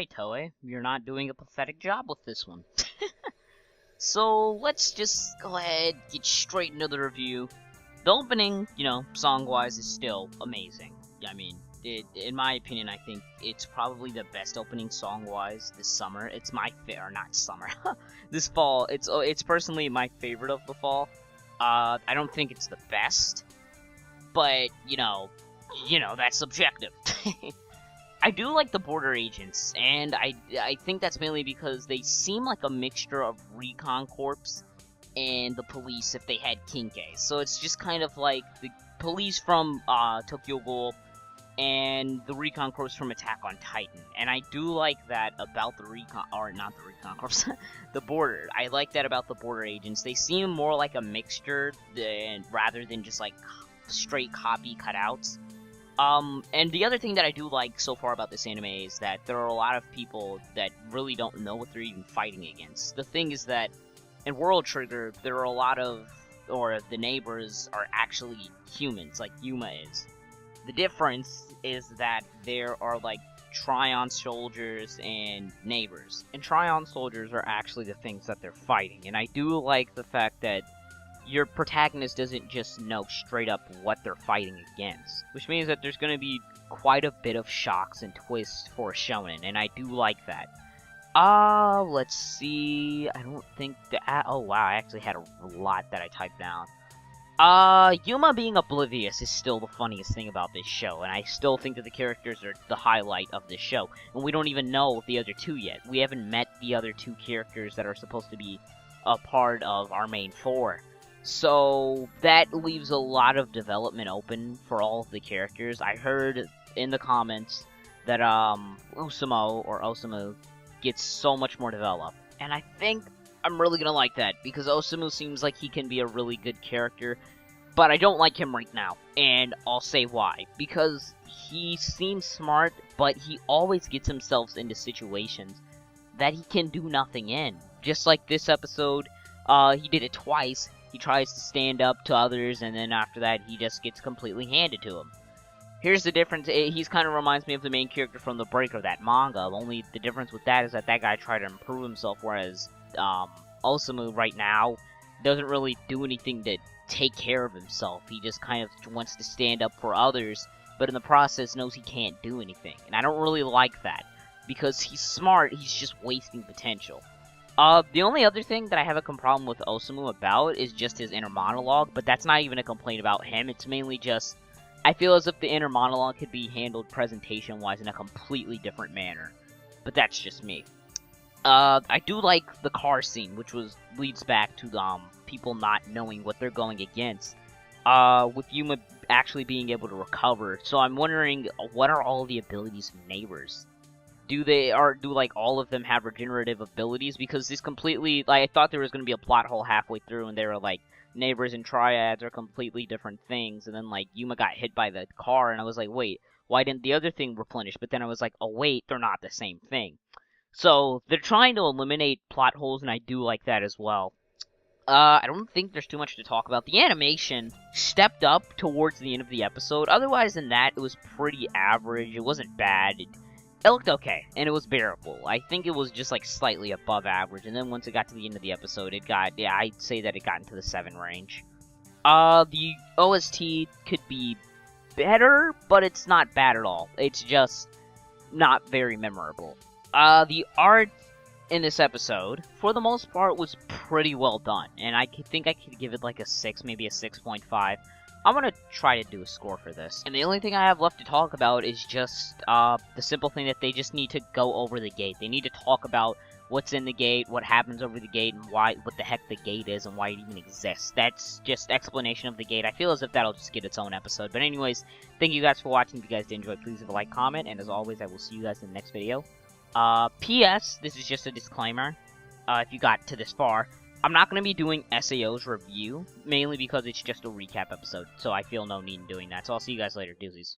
right, Toei. You're not doing a pathetic job with this one. So, let's just go ahead, get straight into the review. The opening, song-wise, is still amazing. I mean, in my opinion, I think it's probably the best opening song-wise this summer. It's my or not summer, this fall. It's personally my favorite of the fall. I don't think it's the best, but that's subjective. I do like the border agents, and I think that's mainly because they seem like a mixture of Recon Corps and the police if they had Kinke. So it's just kind of like the police from Tokyo Ghoul and the Recon Corps from Attack on Titan. And I do like that about the Recon, or not the Recon Corps, the border. I like that about the border agents. They seem more like a mixture rather than just like straight copy cutouts. And the other thing that I do like so far about this anime is that there are a lot of people that really don't know what they're even fighting against. The thing is that in World Trigger, there are a lot of, or the neighbors are actually humans, like Yuma is. The difference is that there are like Tryon soldiers and neighbors. And Tryon soldiers are actually the things that they're fighting. And I do like the fact that your protagonist doesn't just know straight up what they're fighting against, which means that there's going to be quite a bit of shocks and twists for Shounen, and I do like that. Let's see, I don't think that, oh wow, I actually had a lot that I typed down. Yuma being oblivious is still the funniest thing about this show, and I still think that the characters are the highlight of this show, and we don't even know the other two yet. We haven't met the other two characters that are supposed to be a part of our main four. So, that leaves a lot of development open for all of the characters. I heard in the comments that, Osamu gets so much more developed. And I think I'm really gonna like that, because Osamu seems like he can be a really good character, but I don't like him right now, and I'll say why. Because he seems smart, but he always gets himself into situations that he can do nothing in. Just like this episode, he did it twice. He tries to stand up to others, and then after that, he just gets completely handed to him. Here's the difference. He's kind of reminds me of the main character from The Breaker, that manga. Only the difference with that is that guy tried to improve himself, whereas Osamu right now doesn't really do anything to take care of himself. He just kind of wants to stand up for others, but in the process knows he can't do anything. And I don't really like that, because he's smart, he's just wasting potential. The only other thing that I have a problem with Osamu about is just his inner monologue, but that's not even a complaint about him. It's mainly just, I feel as if the inner monologue could be handled presentation-wise in a completely different manner. But that's just me. I do like the car scene, which leads back to, people not knowing what they're going against. With Yuma actually being able to recover. So I'm wondering, what are all the abilities of neighbors? Do like all of them have regenerative abilities? Because this completely, like, I thought there was going to be a plot hole halfway through, and they were like, neighbors and triads are completely different things, and then like Yuma got hit by the car, and I was like, wait, why didn't the other thing replenish? But then I was like, oh wait, they're not the same thing. So they're trying to eliminate plot holes, and I do like that as well. I don't think there's too much to talk about. The animation stepped up towards the end of the episode. Otherwise than that, it was pretty average. It wasn't bad. It looked okay, and it was bearable. I think it was just, like, slightly above average, and then once it got to the end of the episode, I'd say that it got into the 7 range. The OST could be better, but it's not bad at all. It's just not very memorable. The art in this episode, for the most part, was pretty well done, and I think I could give it, like, a 6, maybe a 6.5. I'm gonna try to do a score for this. And the only thing I have left to talk about is just, the simple thing that they just need to go over the gate. They need to talk about what's in the gate, what happens over the gate, and what the heck the gate is, and why it even exists. That's just explanation of the gate. I feel as if that'll just get its own episode. But anyways, thank you guys for watching. If you guys did enjoy, please leave a like, comment, and as always, I will see you guys in the next video. P.S. This is just a disclaimer, if you got to this far. I'm not going to be doing SAO's review, mainly because it's just a recap episode, so I feel no need in doing that. So I'll see you guys later. Deuces.